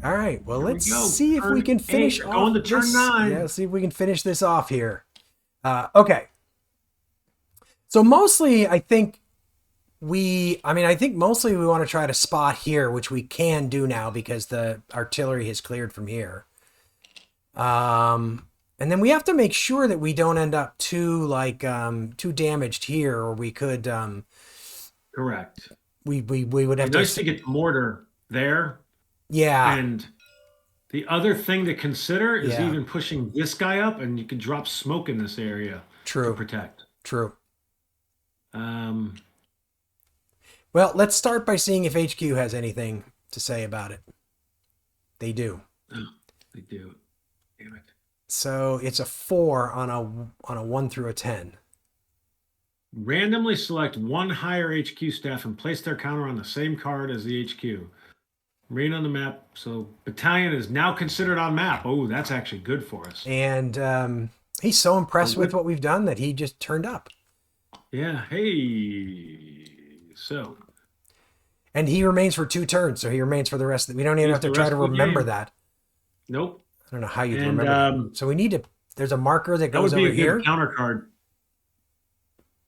All right. Well, Here we let's go. see if we can finish We're off going to turn this. 9. Yeah, let's see if we can finish this off here. Okay. So mostly, I think mostly we want to try to spot here, which we can do now because the artillery has cleared from here. And then we have to make sure that we don't end up too damaged here, or we could. Correct. We would have It's to. nice to get the mortar there. Yeah. And the other thing to consider is Yeah. even pushing this guy up, and you can drop smoke in this area True. to protect. True. Um, Well, let's start by seeing if HQ has anything to say about it. They do. oh, they do. Damn it. So it's a 4 on a 1 through a 10. Randomly select one higher HQ staff and place their counter on the same card as the HQ. Remain on the map. So battalion is now considered on map. Oh, that's actually good for us. And he's so impressed with what we've done that he just turned up. Yeah. Hey. So. And he remains for 2 turns, so he remains for the rest of the... We don't even have to the try rest to of the remember game. that. Nope. I don't know how you'd And, remember that. So we need to... There's a marker that That would goes be over a here. good counter card.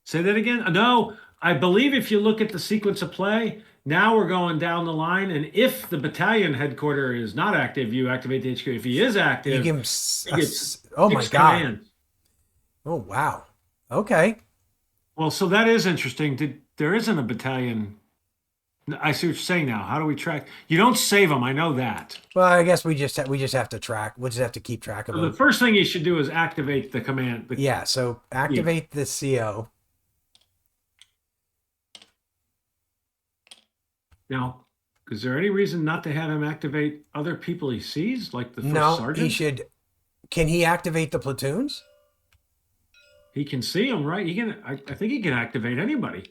Say that again? No, I believe if you look at the sequence of play, now we're going down the line, and if the battalion headquarter is not active, you activate the HQ. If he is active, You give him... he gets oh my 6 God. commands. Oh, wow. Okay. Well, so that is interesting. There isn't a battalion. I see what you're saying now. How do we track? You don't save them. I know that. Well, I guess we just have to track. We'll just have to keep track of So them. the first thing you should do is activate the command. Yeah, so activate the CO. Now, is there any reason not to have him activate other people he sees, like the first No, sergeant? he should... Can he activate the platoons? He can see them, right? He can. I think he can activate anybody.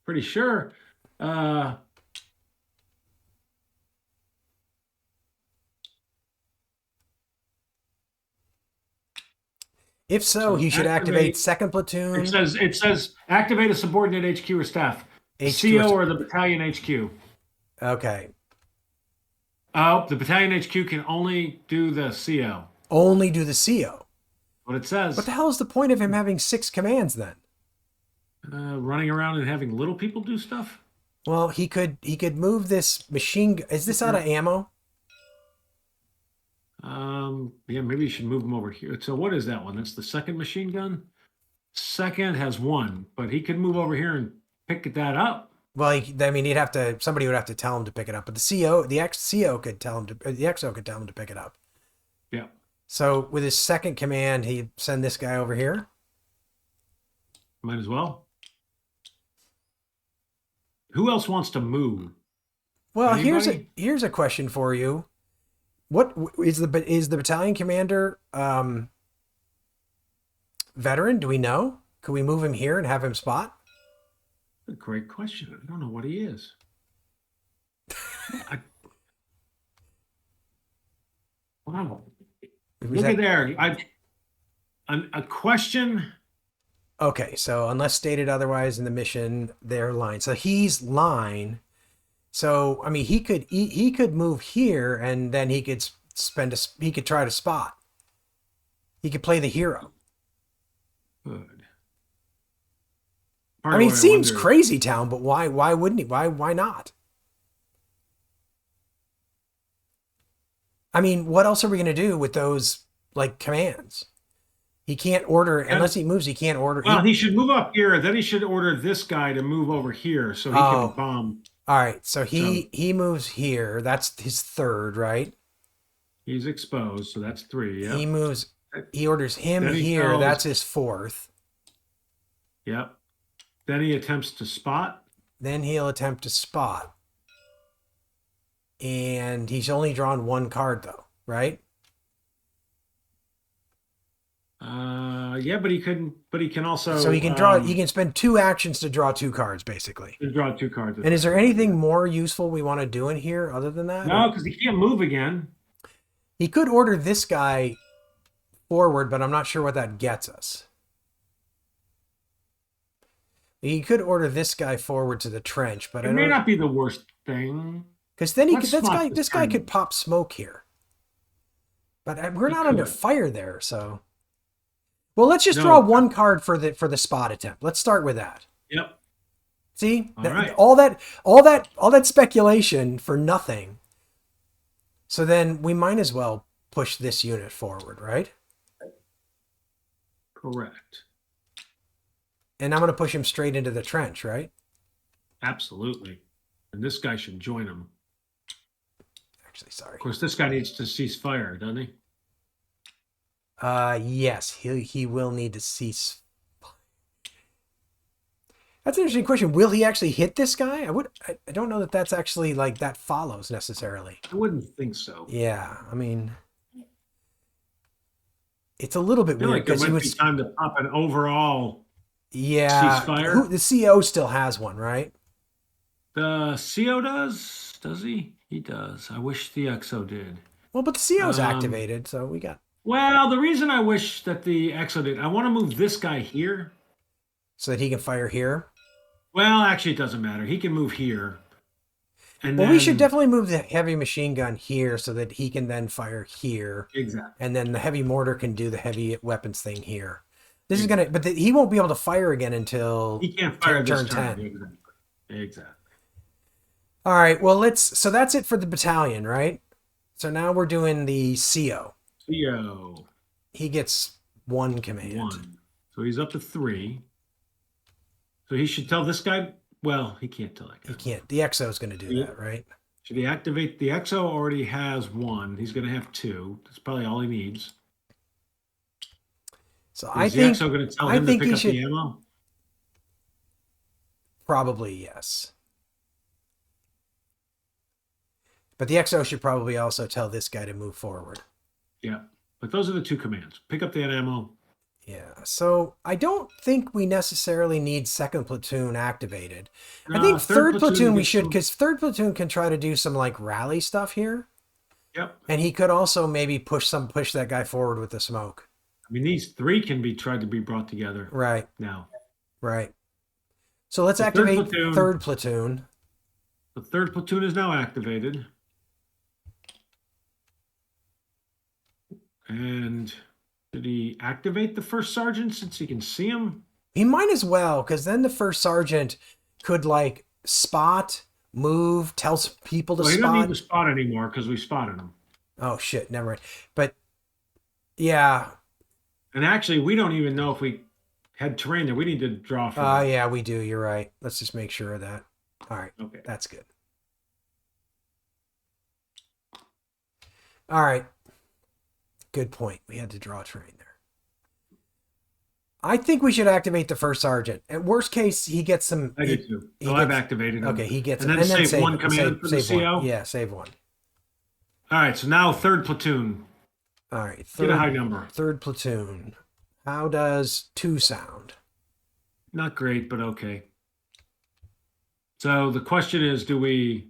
Pretty sure. If so, he should activate second platoon. It says activate a subordinate HQ or staff. HQ CO or the battalion HQ. Okay. Oh, the battalion HQ can only do the CO. Only do the CO. What it says. What the hell is the point of him having 6 commands then? Running around and having little people do stuff? Well, he could move this machine. Is this out of ammo? Yeah, maybe you should move him over here. So what is that one? That's the second machine gun? Second has 1, but he could move over here and pick that up. Well, he'd have to. Somebody would have to tell him to pick it up. But the CO, the XCO could tell him to. The XO could tell him to pick it up. Yeah. So with his second command, he'd send this guy over here. Might as well. Who else wants to move? Well, Anybody? here's a question for you. What is the battalion commander veteran? Do we know? Could we move him here and have him spot? A great question. I don't know what he is. Wow. Look at there. A question. Okay, so unless stated otherwise in the mission, they're line. So he's line. So I mean, he could move here, and then he could he could try to spot. He could play the hero. Good. I mean, it seems crazy town, but why wouldn't he? Why not? I mean, what else are we going to do with those like commands? He can't order unless he moves. He can't order. Well, he should move up here. Then he should order this guy to move over here so he can bomb. All right, so he moves here. That's his third, right? He's exposed, so that's 3. Yeah. He moves. He orders him Then he here. tells- That's his 4th. Yep. Then he attempts to spot. Then he'll attempt to spot. And he's only drawn 1 card though, right? Yeah, but he couldn't. But he can also. So he can draw. He can spend 2 actions to draw 2 cards, basically. To draw 2 cards. And is there anything more useful we want to do in here other than that? No, because he can't move again. He could order this guy forward, but I'm not sure what that gets us. You could order this guy forward to the trench, but It I may don't, not be the worst thing. because then he Let's could. swap this This guy turn. could pop smoke here, but we're He not under could. fire there. So, well, let's just draw No. one card for the spot attempt. Let's start with that. Yep. See, All right. all that speculation for nothing. So then we might as well push this unit forward, right? Correct. And I'm going to push him straight into the trench, right? Absolutely. And this guy should join him. Actually, sorry. Of course, this guy needs to cease fire, doesn't he? Yes, he will need to cease. That's an interesting question. Will he actually hit this guy? I don't know that that's actually like that follows necessarily. I wouldn't think so. Yeah, I mean, it's a little bit I feel weird like there because he might be was. time to pop an overall Yeah, ceasefire. the CO still has one, right? The CO does? Does he? He does. I wish the XO did. Well, but the CO's Um, activated, so we got Well, the reason I wish that the XO did, I want to move this guy here. so that he can fire here. Well, actually, it doesn't matter. He can move here. And Well, then, we should definitely move the heavy machine gun here so that he can then fire here, exactly. and then the heavy mortar can do the heavy weapons thing here. This is gonna, but he won't be able to fire again until He can't fire this turn turn. 10. Exactly. All right. Well, so that's it for the battalion, right? So now we're doing the CO. CO He gets one command. 1. So he's up to 3. So he should tell this guy. Well, he can't tell that guy. He can't. The XO is going to do Yeah. that, right? Should he activate? The XO already has 1. He's going to have 2. That's probably all he needs. So Is the XO going to tell him to think pick he up should the ammo? probably yes. But the XO should probably also tell this guy to move forward. Yeah. But those are the 2 commands. Pick up that ammo. Yeah. So I don't think we necessarily need second platoon activated. I No, think third platoon we gets should, some- because third platoon can try to do some like rally stuff here. Yep. And he could also maybe push that guy forward with the smoke. I mean, these 3 can be tried to be brought together Right. now. Right. So let's The activate third platoon. The 3rd platoon is now activated. And did he activate the 1st sergeant since he can see him? He might as well, because then the first sergeant could like spot, move, tell people to Well, he doesn't spot. need to spot anymore because we spotted him. Oh shit, never mind. But yeah, And actually, we don't even know if we had terrain there. We need to draw for that. yeah, we do. You're right. Let's just make sure of that. All right, Okay. that's good. All right, good point. We had to draw terrain there. I think we should activate the first sergeant. At worst case, he gets some. I do too. So I've activated him. Okay, he gets and then save one command for the save CO. one. Yeah, save one. All right, so now 3rd platoon. All right, Get a high number. Third platoon. How does 2 sound? Not great, but okay. So the question is, do we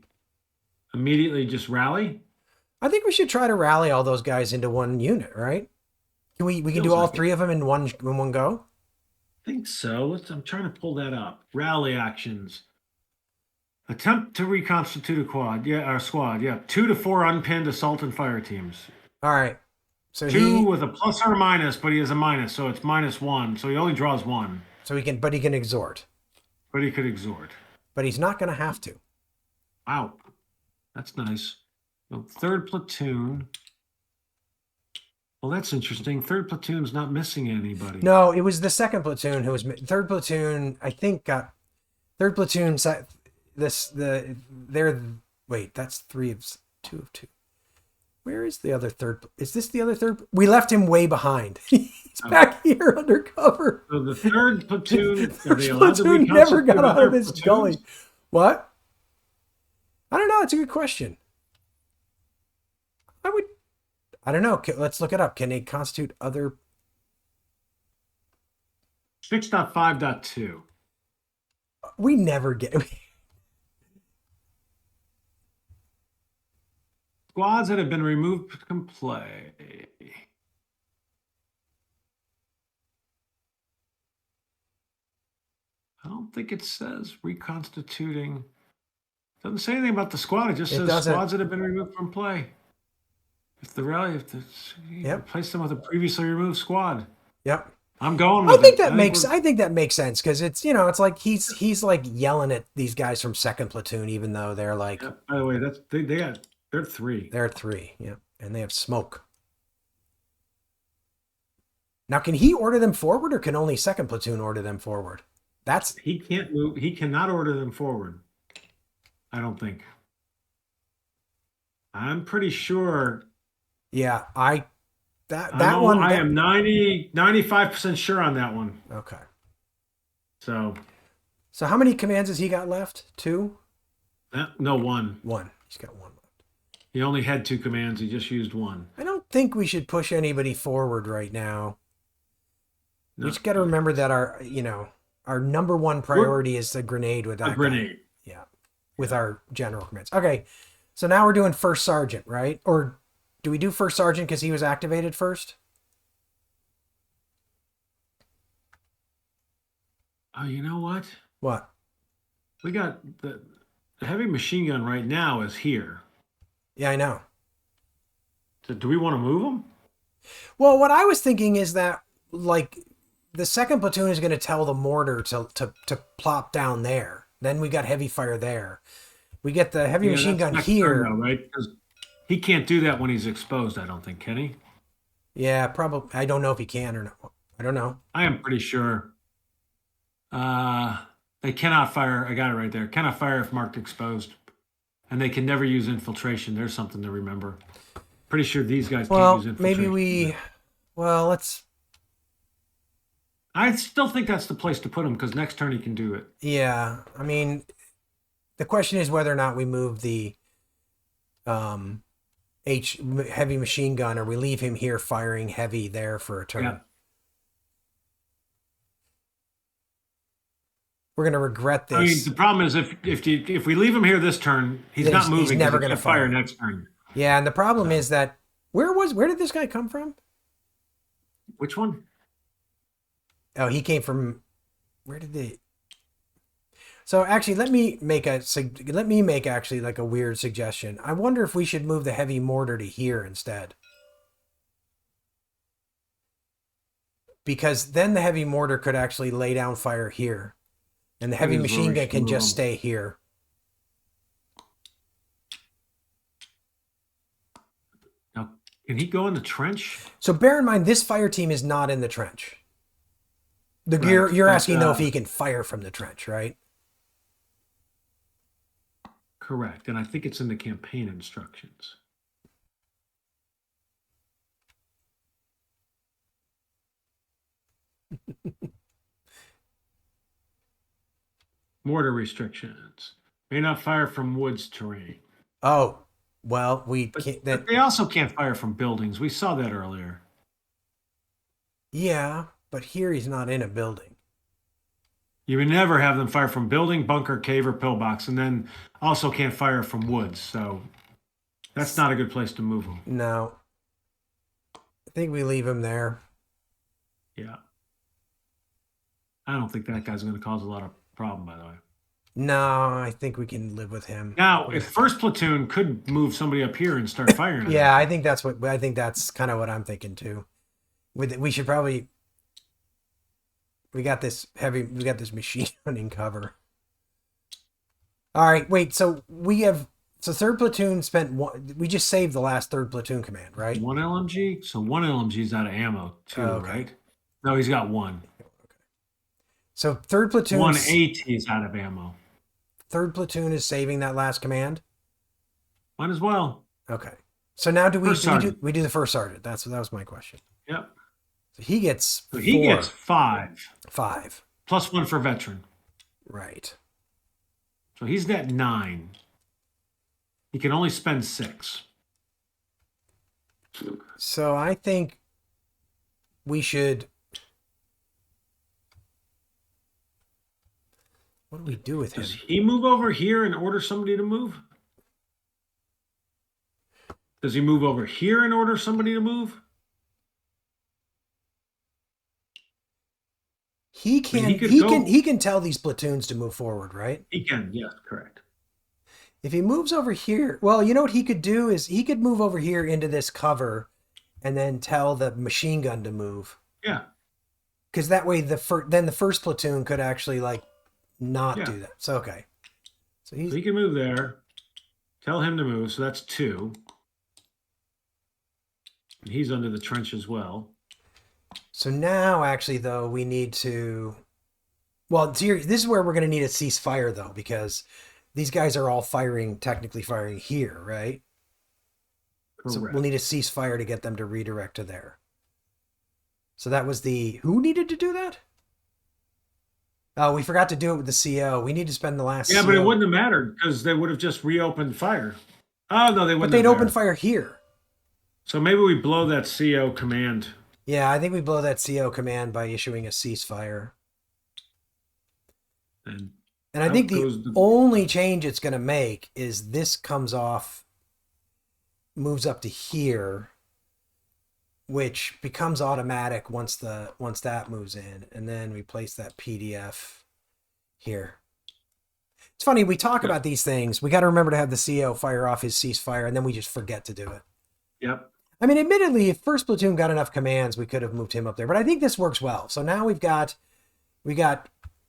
immediately just rally? I think we should try to rally all those guys into one unit, right? Can we can Feels do all like it. 3 of them in one go? I think so. I'm trying to pull that up. Rally actions. Attempt to reconstitute a quad. Yeah, our squad. Yeah, 2 to 4 unpinned assault and fire teams. All right. So 2 with a plus or a minus, but he has a minus, so it's -1. So he only draws 1. so he can, but he can exhort. But he could exhort. But he's not going to have to. Wow, that's nice. So 3rd platoon. Well, that's interesting. 3rd platoon's not missing anybody. No, it was the second platoon who was third platoon. I think got third platoon. Wait, that's 3 of 2 of 2. Where is the other third? Is this the other third? We left him way behind. He's back here under cover. So the 3rd platoon, are they First allowed to platoon never reconstitute got out other of his platoons? gully. What? I don't know. It's a good question. I don't know. Let's look it up. Can they constitute other? 6.5.2. We never get. Squads that have been removed can play. I don't don't think it says reconstituting. Doesn't say anything about the squad. It just It says doesn't. squads that have been removed from play. If the rally, if the Yep. replace them with a previously removed squad. Yep. I'm going I with think it. that makes I think that makes sense because it's it's like he's like yelling at these guys from second platoon even though they're like Yeah, by the way, that's they're 3. they're 3, yeah, and they have smoke. Now, can he order them forward, or can only second platoon order them forward? That's He can't move. He cannot order them forward. I don't think. I'm pretty sure. yeah. That I am 95% sure on that one. Okay. So So how many commands has he got left? 2? no, 1. 1. He's got 1 left. He only had 2 commands. He just used 1. I don't think we should push anybody forward right now. No. We just got to remember that our number 1 priority is the grenade with that A grenade. Yeah. With our general commands. Okay. So now we're doing first sergeant, right? Or do we do first sergeant because he was activated first? Oh, you know what? What? We got the heavy machine gun right now is here. Yeah, I know. So do we want to move him? Well, what I was thinking is that, like, the second platoon is going to tell the mortar to plop down there. Then we got heavy fire there. We get the heavy machine gun next here. turn, though, right? Because he can't do that when he's exposed, I don't think, can he? Yeah, probably. I don't know if he can or not. I don't know. I am pretty sure. They cannot fire. I got it right there. Cannot fire if marked exposed. And they can never use infiltration. There's something to remember. Pretty sure these guys can't use infiltration. Let's. I still think that's the place to put him because next turn he can do it. Yeah, I mean, the question is whether or not we move the heavy machine gun or we leave him here firing heavy there for a turn. Yeah. We're gonna regret this. I mean, the problem is if we leave him here this turn, he's not moving. He's never going to fire next turn. Yeah, and the problem is that where did this guy come from? Which one? Oh, he came from. Where did they? So actually, let me make actually like a weird suggestion. I wonder if we should move the heavy mortar to here instead. Because then the heavy mortar could actually lay down fire here. And the heavy machine gun can just stay here. Now, can he go in the trench? So bear in mind, this fire team is not in the trench. You're asking, though, if he can fire from the trench, right? Correct. And I think it's in the campaign instructions. Mortar restrictions. May not fire from woods terrain. Oh, well, But they also can't fire from buildings. We saw that earlier. Yeah, but here he's not in a building. You would never have them fire from building, bunker, cave, or pillbox, and then also can't fire from woods. So that's not a good place to move them. No. I think we leave him there. Yeah. I don't think that guy's going to cause a lot of problem, by the way. No, I think we can live with him. Now, if first platoon could move somebody up here and start firing. Yeah, I think that's kind of what I'm thinking too. We should probably. We got this machine gunning cover. All right, wait. So third platoon spent one. We just saved the last third platoon command, right? 1 LMG. So 1 LMG's out of ammo too, right? No, he's got 1. So third platoon. 1 AT is out of ammo. Third platoon is saving that last command. Might as well. Okay. So now do we do the first sergeant? That was my question. Yep. So he gets. So he gets 5. 5. Plus 1 for veteran. Right. So he's got 9. He can only spend 6. So I think we should. What do we do with him? Does he move over here and order somebody to move? Does he move over here and order somebody to move? I mean, he could go. he can tell these platoons to move forward, right? He can. Yes, correct. If he moves over here, well, you know what he could do is he could move over here into this cover and then tell the machine gun to move. Yeah. Because that way then the first platoon could actually like not Yeah. do that. So okay. So So he can move there. Tell him to move. So that's 2. And he's under the trench as well. so now actually though we need to well, this is where we're going to need a ceasefire though, because these guys are all technically firing here, right? Correct. So we'll need a ceasefire to get them to redirect to there. So that was who needed to do that? Oh, we forgot to do it with the CO. We need to spend the last. Yeah, CO. but it wouldn't have mattered because they would have just reopened fire. Oh no, they wouldn't. But they'd have open fire here. So maybe we blow that CO command. Yeah, I think we blow that CO command by issuing a ceasefire. And I think the only change it's going to make is this comes off, moves up to here, which becomes automatic once that moves in, and then we place that PDF here. It's funny, we talk about these things. We got to remember to have the CO fire off his ceasefire, and then we just forget to do it. Yep. I mean, admittedly, if first platoon got enough commands, we could have moved him up there. But I think this works well. So now we got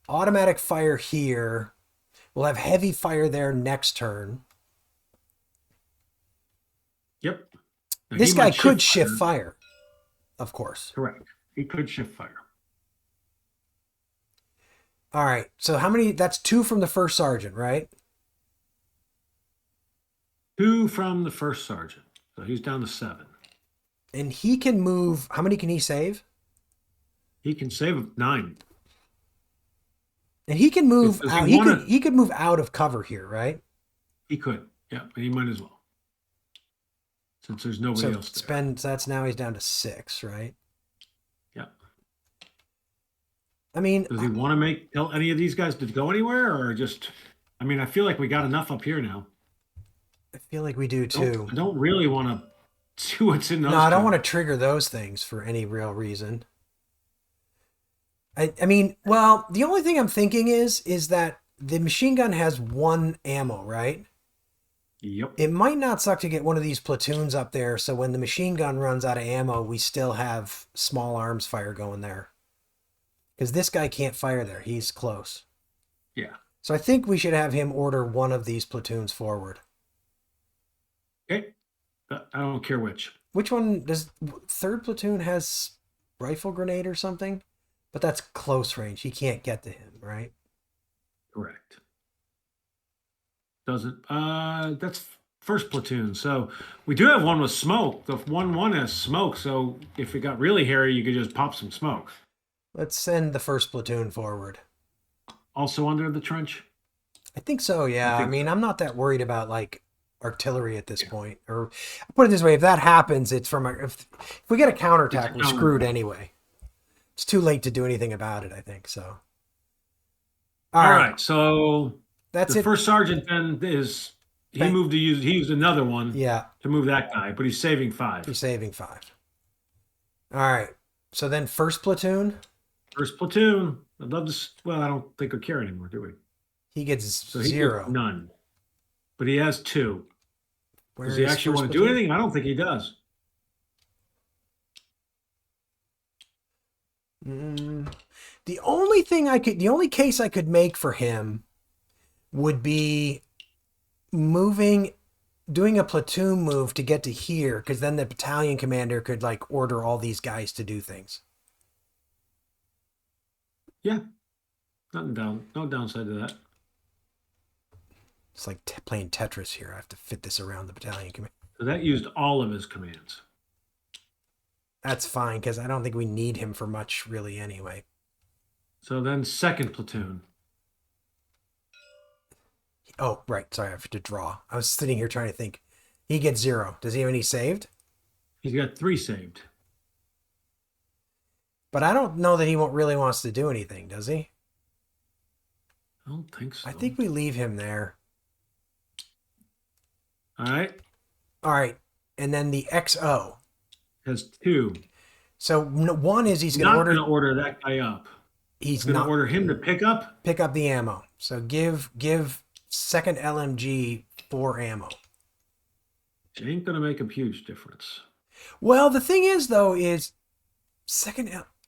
automatic fire here. We'll have heavy fire there next turn. Yep. Now this guy could shift fire, of course. Correct. He could shift fire. All right. So how many? That's 2 from the first sergeant, right? 2 from the first sergeant. So he's down to 7. And he can move. How many can he save? He can save 9. And he can move out. He could move out of cover here, right? He could. Yeah, and he might as well. Since there's nobody else there. So that's now he's down to 6, right? Yeah. I mean, does he want to tell any of these guys to go anywhere, or just? I mean, I feel like we got enough up here now. I feel like we do too. I don't really want to see what's in those. No, I don't want to trigger those things for any real reason. I mean, well, the only thing I'm thinking is that the machine gun has 1 ammo, right? Yep. It might not suck to get one of these platoons up there, so when the machine gun runs out of ammo, we still have small arms fire going there. Because this guy can't fire there. He's close. Yeah. So I think we should have him order one of these platoons forward. Okay. I don't care which. Which one does 3rd platoon has rifle grenade or something? But that's close range. He can't get to him, right? Correct. Doesn't. That's first platoon. So we do have one with smoke. The one has smoke. So if it got really hairy, you could just pop some smoke. Let's send the first platoon forward. Also under the trench? I think so, yeah. I mean, I'm not that worried about like artillery at this point. Or put it this way, if that happens, it's from if we get a counterattack, we're screwed anyway. It's too late to do anything about it, I think. So all right. So that's the first sergeant then is he used another one to move that guy, but he's saving 5. He's saving 5. All right. So then first platoon? First platoon. I'd love to. Well, I don't think we care anymore, do we? He gets 0. Gets none. But he has 2. Where does he actually want to do anything? I don't think he does. The only case I could make for him would be doing a platoon move to get to here, because then the battalion commander could like order all these guys to do things. Yeah. No downside to that. It's like playing Tetris here. I have to fit this around the battalion commander. So that used all of his commands. That's fine, because I don't think we need him for much really anyway. So then second platoon. Oh, right. Sorry, I have to draw. I was sitting here trying to think. He gets 0. Does he have any saved? He's got 3 saved. But I don't know that he really wants to do anything, does he? I don't think so. I think we leave him there. All right. All right. And then the XO has 2. So 1 is he's going to order that guy up. He's Going to not order him to pick up. pick up the ammo. So give second LMG 4 ammo. It ain't going to make a huge difference. Well, the thing is though, is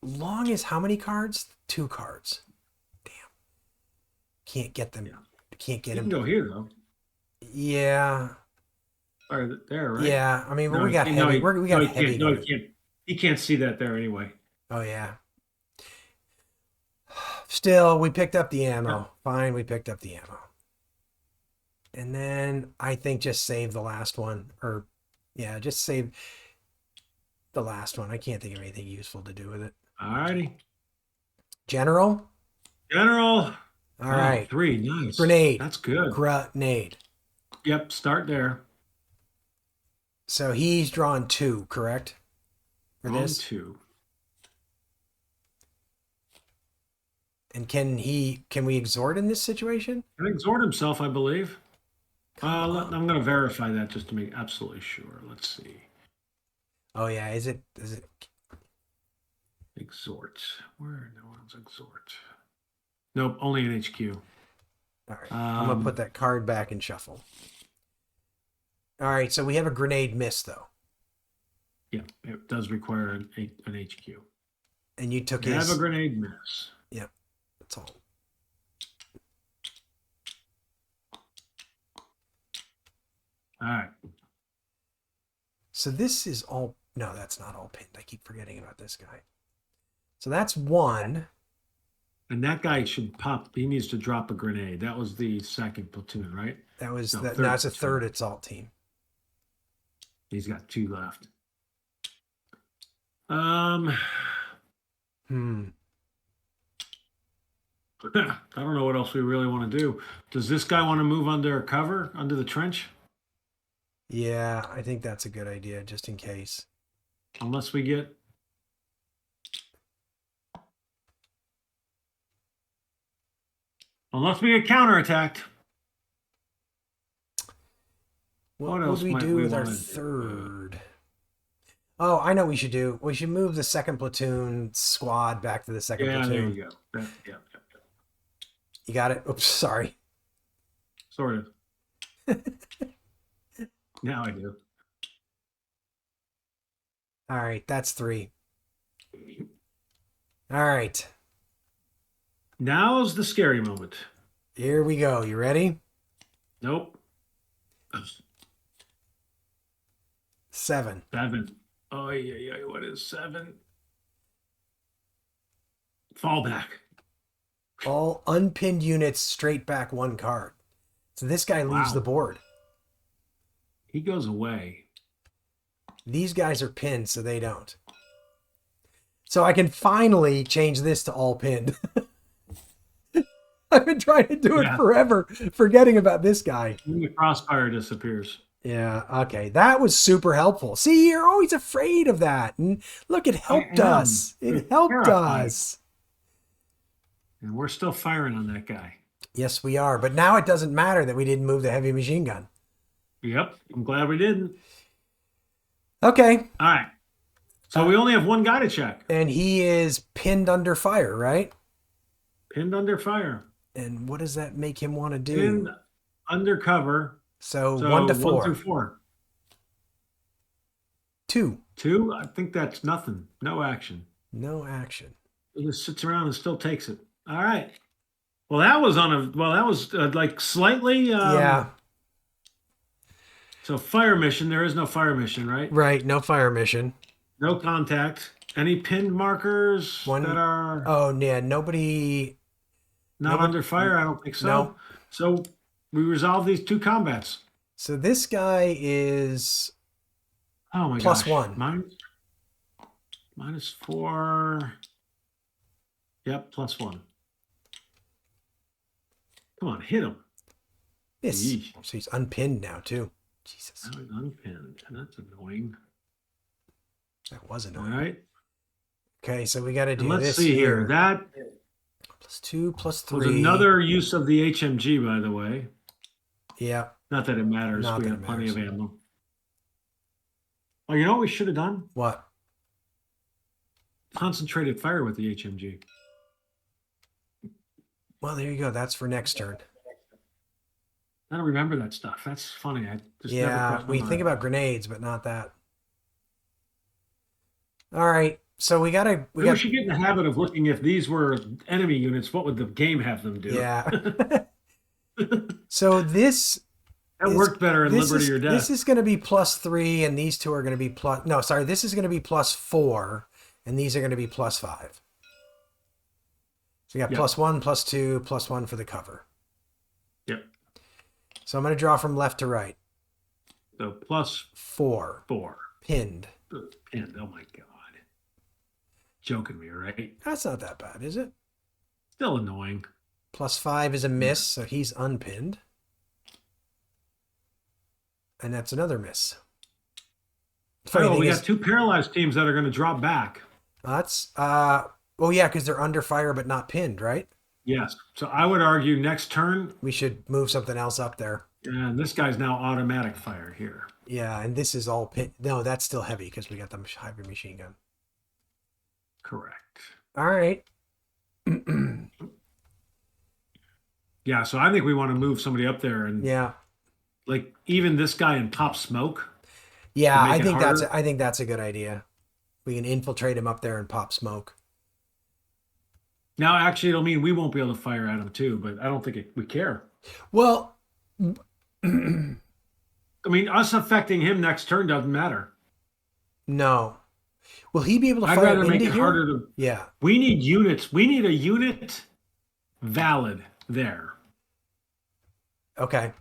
long is how many cards? 2 cards. Damn. Can't get them. Yeah. Can't get You him. can go here though. Yeah. Or there, right? Yeah. I mean, but No, we got he- no, heavy. he, We no, got he heavy. can't. No, he can't. He can't see that there anyway. Oh yeah. Still, we picked up the ammo. Yeah. Fine, we picked up the ammo. And then I think just save the last one. Or yeah, just save the last one. I can't think of anything useful to do with it. All righty. General? General. All right. 3. Nice. Grenade. That's good. Grenade. Yep. Start there. So he's drawn 2, correct? For On this? 2. And can we exhort in this situation? Can exhort himself, I believe. Come on. I'm going to verify that just to make absolutely sure. Let's see. Oh yeah, is it Exhort. Where no one's exhort. Nope, only an HQ. all right. I'm gonna put that card back and shuffle. All right, so we have a grenade miss though. Yeah, it does require an HQ. And you took You his have a grenade miss. Yep. That's all. All right. So this is all no, that's not all pinned. I keep forgetting about this guy. So that's 1. And that guy should pop. He needs to drop a grenade. That was the second platoon, right? That was No, that third no, it's a platoon. third assault team. He's got 2 left. Hmm. I don't know what else we really want to do. Does this guy want to move under cover, under the trench? Yeah, I think that's a good idea, just in case. Unless we get... Unless we get counterattacked. What else would we might do we with our wanna do? third? Oh, I know what we should do. We should move the second platoon squad back to the second Yeah, there platoon. you go. Yeah. You got it? Oops, sorry. Sort of. Now I do. All right, that's 3. All right, Now's the scary moment. here we go. You ready? Nope. 7. 7. Oh, yeah. What is 7? Fall back. All unpinned units straight back 1 card. So this guy leaves Wow. the board. He goes away. These guys are pinned, so they don't. So I can finally change this to all pinned. I've been trying to do it Yeah. forever, forgetting about this guy. When the crossfire disappears. Yeah, okay. That was super helpful. See, you're always afraid of that. And look, it helped am. us. It helped Terrified. us. And we're still firing on that guy. Yes, we are. But now it doesn't matter that we didn't move the heavy machine gun. Yep. I'm glad we didn't. Okay. All right. So we only have 1 guy to check. And he is pinned under fire, right? Pinned under fire. And what does that make him want to do? Pinned under cover. So, So 1 to 1 4. through 4. 2. 2, I think that's nothing. No action. No action. He just sits around and still takes it. All right. Well, that was like slightly. Yeah. So fire mission. There is no fire mission, right? Right. No fire mission. No contact. Any pinned markers One- that are Oh, yeah. Nobody. not under fire? I don't think so. No. So we resolve these 2 combats. So this guy is Oh my Plus gosh. 1. -4. Yep, +1. Come on, hit him. this. Yeesh. So he's unpinned now, too. Jesus. Now he's unpinned. That's annoying. That was All annoying. right. Okay. So we got to do And let's this see here. That +2, +3. was another use of the HMG, by the way. Yeah. Not that it matters. Not We that have it plenty of matters. ammo. Oh, you know what we should have done? What? Concentrated fire with the HMG. Well, there you go. That's for next turn. I don't remember that stuff. That's funny. I just never Yeah, crossed my we think mind. about grenades, but not that. All right. So we Maybe we got should get in the habit of looking if these were enemy units, what would the game have them do? yeah. So That worked better in Liberty or this Death. is going to be +3, and these two are going to be plus. No, sorry, this is going to be +4, and these are going to be +5. So we got Yep. +1, +2, +1 for the cover. Yep. So I'm going to draw from left to right. So plus 4 4. pinned. And oh my God. Joking me, right? That's not that bad, is it? Still annoying. +5 is a miss, so he's unpinned. And that's another miss. Funny Oh, thing we is, got two paralyzed teams that are going to drop back. that's oh yeah, because they're under fire but not pinned, right? Yes. So I would argue next turn, We should move something else up there. and this guy's now automatic fire here. Yeah, and this is all pinned. No, that's still heavy because we got the hybrid machine gun. Correct. All right. Yeah, so I think we want to move somebody up there and Yeah. like even this guy and pop smoke. Yeah, To make it harder? I think that's a good idea. We can infiltrate him up there and pop smoke. Now, actually, it'll mean we won't be able to fire at him too, but I don't think we care. Well, I mean, us affecting him next turn doesn't matter. no. Will he be able to I'd fire rather into make it here? harder to. Yeah. We need units. We need a unit valid there, Okay.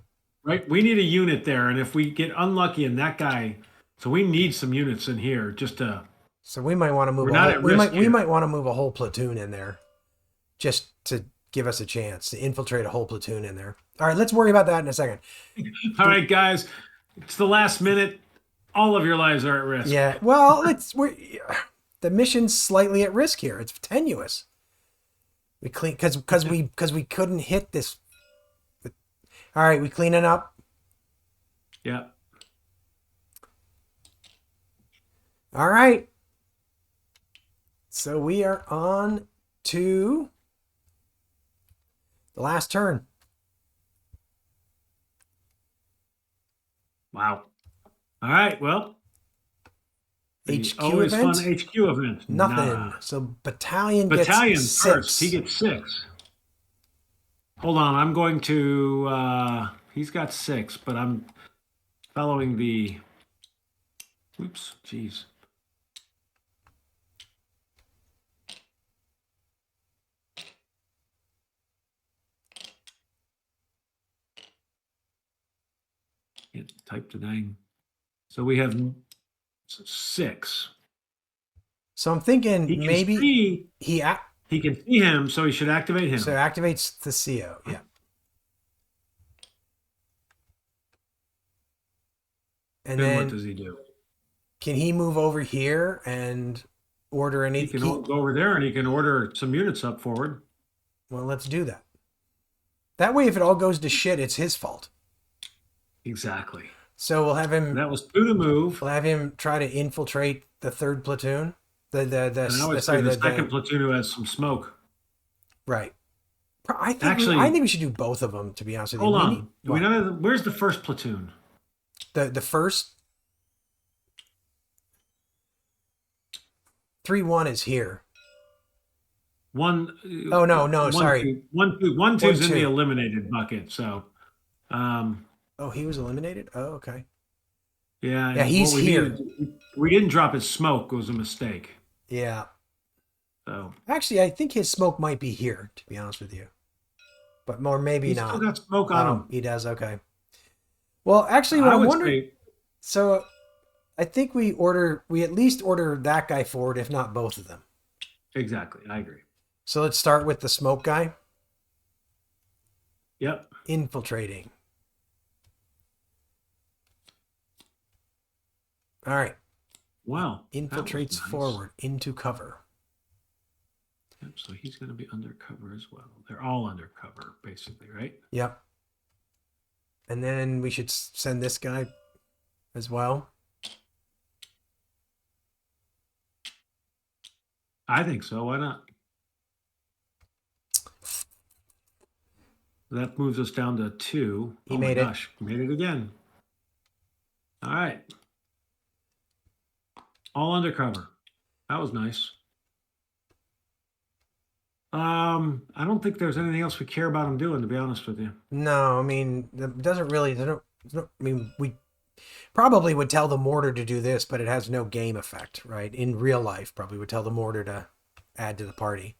right? We need a unit there, and if we get unlucky and that guy, so we need some units in here just to. So we might want to move We're a not whole, at we risk might here. want to move a whole platoon in there just to give us a chance to infiltrate a whole platoon in there. All right, let's worry about that in a second. All right, guys, it's the last minute. All of your lives are at risk. Yeah. Well, the mission's slightly at risk here. It's tenuous. We clean because we couldn't hit this. All right, we clean it up. Yeah. All right. So we are on to the last turn. Wow. All right. Well, the HQ always event? fun HQ event. Nothing. Nada. So battalion Battalion gets 6. first. He gets 6. Hold on. I'm going to. He's got 6, but I'm following the. Oops. Jeez. Can't type the dang. So we have 6. So I'm thinking He can maybe see. he He can see him, so he should activate him. so activates the CO. Yeah. And then what then does he do? can he move over here and order any? He can go over there and he can order some units up forward. Well, let's do that. That way, if it all goes to shit, it's his fault. Exactly. So we'll have him. That was 2 to move. We'll have him try to infiltrate the 3rd platoon. And I would say the second platoon who has some smoke. Right. I think we should do both of them. To be honest with you. Hold on. Where's the first platoon? The first 3-1 is here. One. Oh no, sorry. 1-2's in the eliminated bucket. So. Oh, he was eliminated. Oh, okay. Yeah. Yeah, he's here. We didn't drop his smoke. It was a mistake. Yeah. So. Actually, I think his smoke might be here. To be honest with you, but more maybe He's not. still got smoke on him. He does. Okay. Well, actually, what I'm wondering. So, I think we at least order that guy forward, if not both of them. Exactly. I agree. So let's start with the smoke guy. Yep. Infiltrating. All right. Wow. Infiltrates nice. forward into cover. Yep, so he's going to be undercover as well. They're all undercover, basically, right? Yep. And then we should send this guy as well. I think so. Why not? That moves us down to 2. He Oh my made it. gosh, made it again. All right. All undercover. That was nice. I don't think there's anything else we care about him doing, to be honest with you. No, I mean, it doesn't really. I mean, we probably would tell the mortar to do this, but it has no game effect, right? In real life, probably would tell the mortar to add to the party.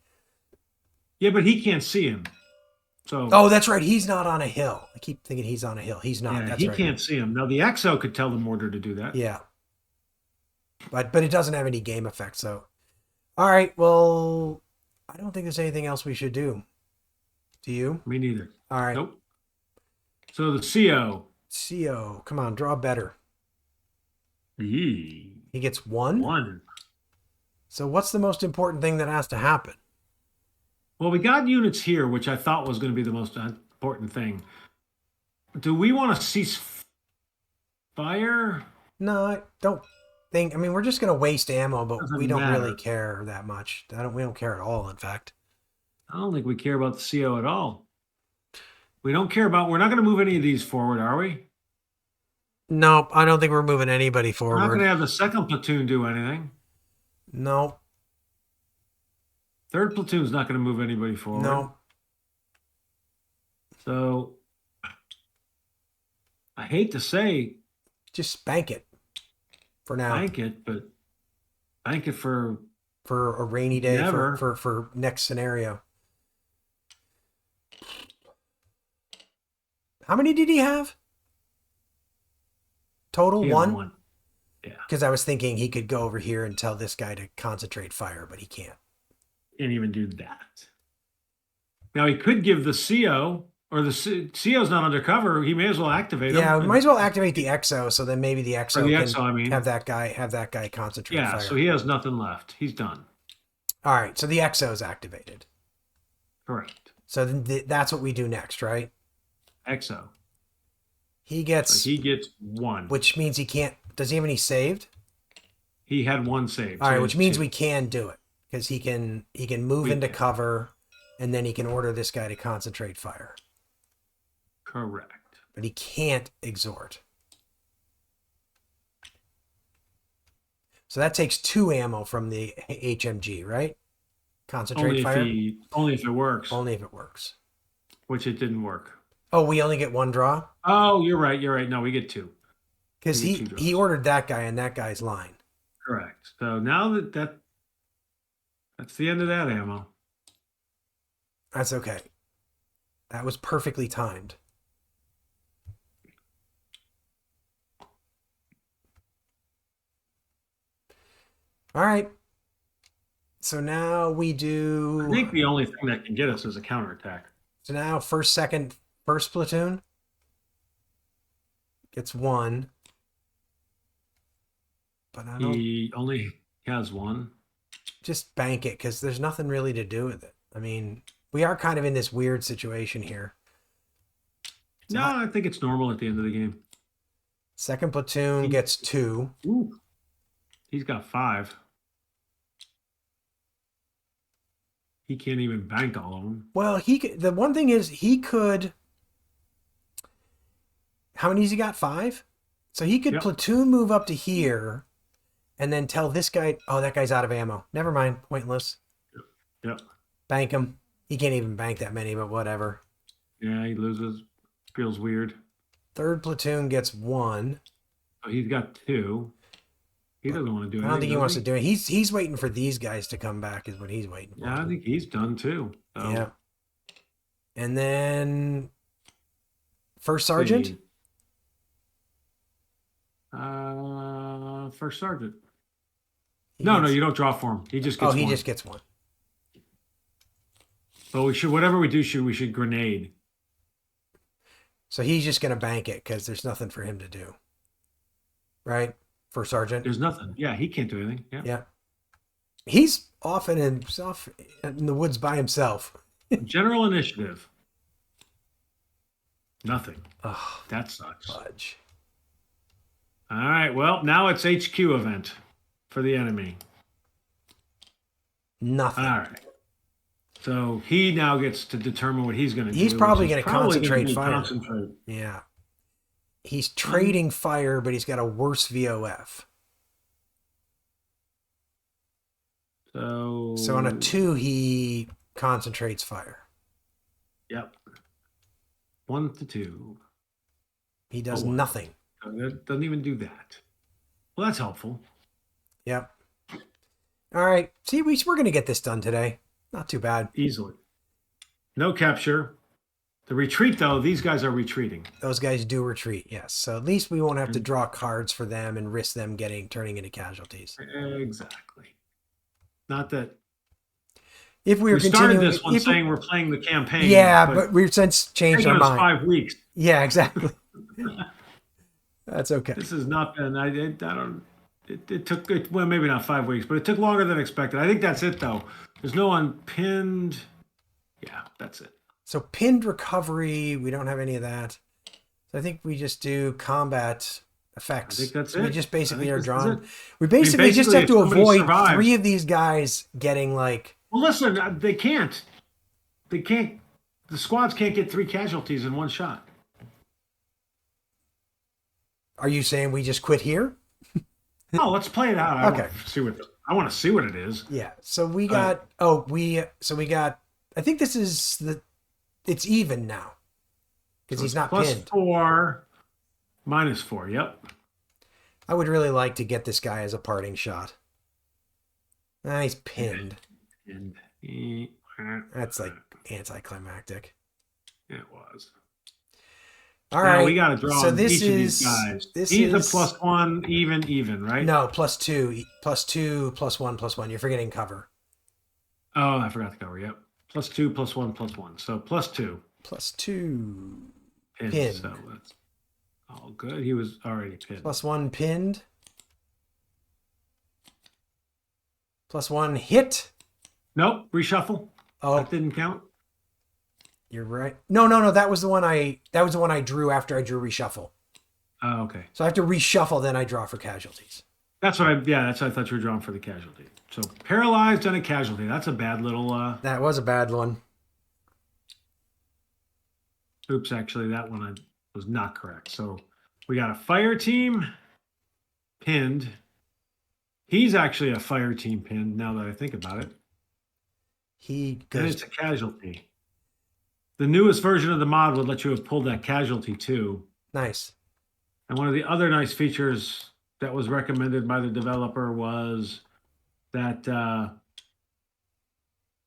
Yeah, but he can't see him. So Oh, that's right. He's not on a hill. I keep thinking he's on a hill. He's not. yeah, That's he right. can't see him. Now the EXO could tell the mortar to do that. Yeah, but it doesn't have any game effect. So, all right. Well, I don't think there's anything else we should do. Do you? Me neither. All right. Nope. So the CO. CO, come on, draw better. He gets 1. 1. So what's the most important thing that has to happen? Well, we got units here, which I thought was going to be the most important thing. Do we want to cease fire? No, I don't think. I mean, we're just going to waste ammo, but Doesn't we don't matter. really care that much. We don't care at all, in fact. I don't think we care about the CO at all. We don't care about. We're not going to move any of these forward, are we? Nope, I don't think we're moving anybody We're not going forward. to have the second platoon do anything. Nope, Third platoon's not going to move anybody forward. nope. So I hate to say Just bank it for now. bank it, but bank it for a rainy day Never. for next scenario. How many did he have? Total he had 1? 1. Yeah, Because I was thinking he could go over here and tell this guy to concentrate fire, but he can't. can't even do that. Now he could give the CO, or the CO's not undercover. He may as well activate him. Yeah, we might as well activate the EXO, so then maybe the EXO the can EXO, I mean. have that guy concentrate Yeah, fire. so he has nothing left. He's done. All right, so the EXO is activated. Correct. So then that's what we do next, right? EXO. He gets, So he gets 1. which means he can't. Does he have any saved? He had 1 saved. All so right, he which has means 2. we can do it because he can move We into can. cover, and then he can order this guy to concentrate fire, Correct. but he can't exhort. So that takes 2 ammo from the HMG, right? Concentrate fire. Only if it works, Only if it works. which it didn't work. Oh, we only get 1 draw Oh, you're right. You're right. No, we get 2. because We get 2 he draws. ordered that guy in that guy's line. Correct. So now that's the end of that ammo. That's okay. That was perfectly timed. All right. So now we do. I think the only thing that can get us is a counterattack. So now first platoon gets 1. But I don't He only has 1. just bank it because there's nothing really to do with it. I mean, we are kind of in this weird situation here. No, I think it's normal at the end of the game. Second platoon gets 2. Ooh. He's got 5. He can't even bank all of them. Well, the one thing is he could. How many has he got? 5. So he could Yep. platoon move up to here, and then tell this guy, "Oh, that guy's out of ammo. Never mind, pointless. Yep. Bank him. He can't even bank that many, but whatever." Yeah, he loses. Feels weird. Third platoon gets 1. So he's got 2. He doesn't want to do I anything. don't think he does wants to do it. He's waiting for these guys to come back. Is what he's waiting for. Yeah, I think he's done too. So Yeah. And then first sergeant. First sergeant. He No, gets- you don't draw for him. He just gets Oh, he one. just gets 1. But we should, whatever we do, we should grenade. So he's just going to bank it because there's nothing for him to do. Right? For sergeant. There's nothing. Yeah, he can't do anything. Yeah. Yeah. He's off in the woods by himself. General initiative. Nothing. Oh, That sucks. fudge. All right. Well, now it's HQ event for the enemy. Nothing. All right. So he now gets to determine what he's going to do. He's probably which is going to probably gonna concentrate be fire. Concentrate. Yeah. He's trading fire, but he's got a worse VOF. So on a 2, he concentrates fire. Yep. 1 to 2. He does nothing. That doesn't even do that. Well, that's helpful. Yep. All right. See, we're going to get this done today. Not too bad. Easily. No capture. The retreat, though, these guys are retreating. Those guys do retreat, yes. So at least we won't have to draw cards for them and risk them turning into casualties. Exactly. Not that if we started this one saying we're playing the campaign. Yeah, but we've since changed our mind. 5 weeks. Yeah, exactly. That's okay. This has not been. It took. Well, maybe not 5 weeks, but it took longer than expected. I think that's it, though. There's no unpinned. Yeah, that's it. So pinned recovery, we don't have any of that. So I think we just do combat effects. I think that's so it. We just basically are drawn. We We basically just have to avoid 3 of these guys getting like. Well, listen, they can't. They can't. The squads can't get 3 casualties in one shot. Are you saying we just quit here? Oh, let's play it out. Okay. I want to see what it is. Yeah. So we got. We got. I think this is it's even now because he's not pinned. +4, -4. Yep. I would really like to get this guy as a parting shot. He's pinned. That's like anticlimactic. It was. All right. We got to draw so this each of these guys. He's a +1, even, right? No, +2, +2, +1, +1. You're forgetting cover. Oh, I forgot the cover. Yep. +2, +1, +1. So +2. +2. Pinned. So that's all good. He was already pinned. +1 pinned. +1 hit. Nope. Reshuffle. Oh, that didn't count. You're right. No. That was the one I drew after I drew reshuffle. Oh, okay. So I have to reshuffle, then I draw for casualties. That's what I thought you were drawing for the casualty. So paralyzed and a casualty. That's a bad little. That was a bad one. Oops, actually, that one was not correct. So we got a fire team pinned. He's actually a fire team pinned. Now that I think about it, and it's a casualty. The newest version of the mod would let you have pulled that casualty too. Nice. And one of the other nice features that was recommended by the developer was that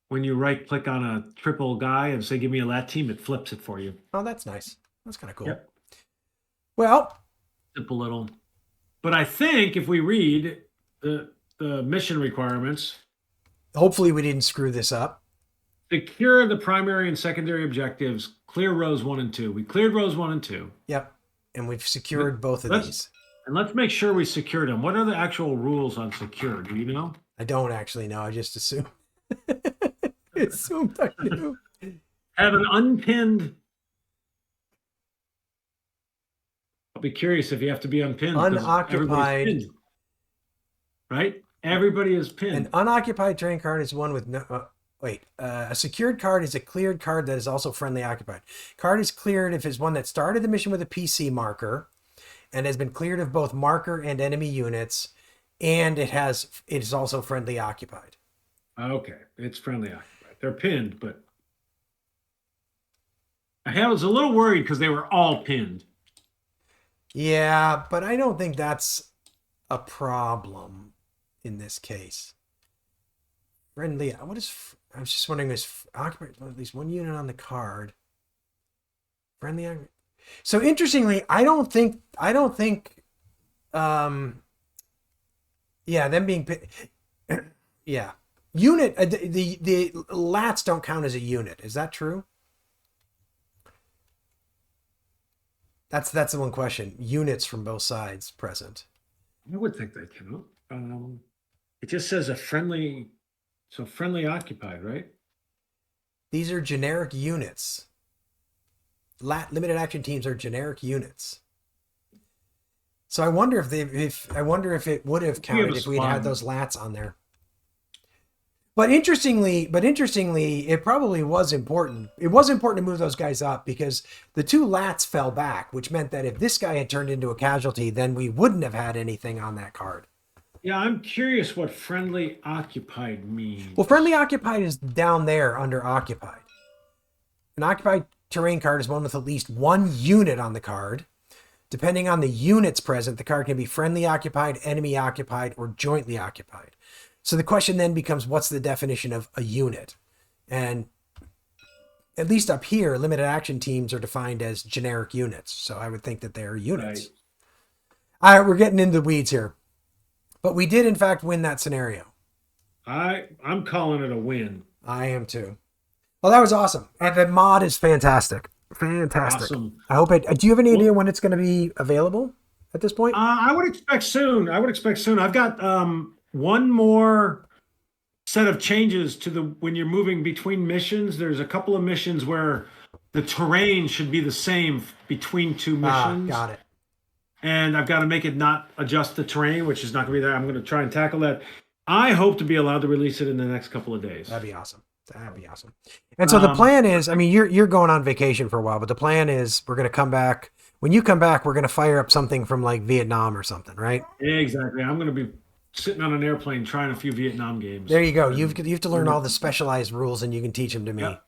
when you right-click on a triple guy and say, give me a lat team, it flips it for you. Oh, that's nice. That's kind of cool. Yep. Well. Simple little. But I think if we read the mission requirements. Hopefully we didn't screw this up. Secure the primary and secondary objectives. Clear rows 1 and 2. We cleared rows 1 and 2. Yep. And we've secured both of these. And let's make sure we secured them. What are the actual rules on secure? Do you know? I don't actually know. I just assumed. Assumed I knew. Have an unpinned. I'll be curious if you have to be unpinned. Unoccupied. Pinned, right? Everybody is pinned. An unoccupied terrain card is one with no. A secured card is a cleared card that is also friendly occupied. Card is cleared if it's one that started the mission with a PC marker and has been cleared of both marker and enemy units, and it is also friendly occupied. Okay, it's friendly occupied. They're pinned, but I was a little worried because they were all pinned. Yeah, but I don't think that's a problem in this case. Friendly. I was just wondering, is occupied at least one unit on the card? Friendly. So interestingly, I don't think. Yeah, them being. Yeah, unit. The lats don't count as a unit. Is that true? That's the one question. Units from both sides present. I would think they count. It just says a friendly. So friendly occupied, right? These are generic units. Limited action teams are generic units. So I wonder if it would have counted if we'd had those lats on there. But interestingly, it probably was important. It was important to move those guys up because the two lats fell back, which meant that if this guy had turned into a casualty, then we wouldn't have had anything on that card. Yeah, I'm curious what friendly occupied Well, means. friendly occupied is down there under occupied. An occupied terrain card is one with at least one unit on the card. Depending on the units present, the card can be friendly occupied, enemy occupied, or jointly occupied. So the question then becomes, what's the definition of a unit? And at least up here, limited action teams are defined as generic units. So I would think that they're Right. units. All right, we're getting into the weeds here. But we did, in fact, win that scenario. I'm calling it a win. I am too. Well, that was awesome. And the mod is fantastic. Fantastic. Awesome. I hope it. Do you have any idea Well, when it's going to be available at this point? I would expect soon. I would expect soon. I've got one more set of changes to the when you're moving between missions. There's a couple of missions where the terrain should be the same between two Ah, missions, got it. and I've got to make it not adjust the terrain, which is not going to be there. I'm going to try and tackle that. I hope to be allowed to release it in the next couple of days. That'd be awesome. That'd be awesome. And so the Um, plan is, I mean, you're going on vacation for a while, but the plan is we're going to come back. When you come back, we're going to fire up something from like Vietnam or something, right? exactly. I'm going to be sitting on an airplane trying a few Vietnam games. There you go. And You have to learn all the specialized rules, and you can teach them to me. yep,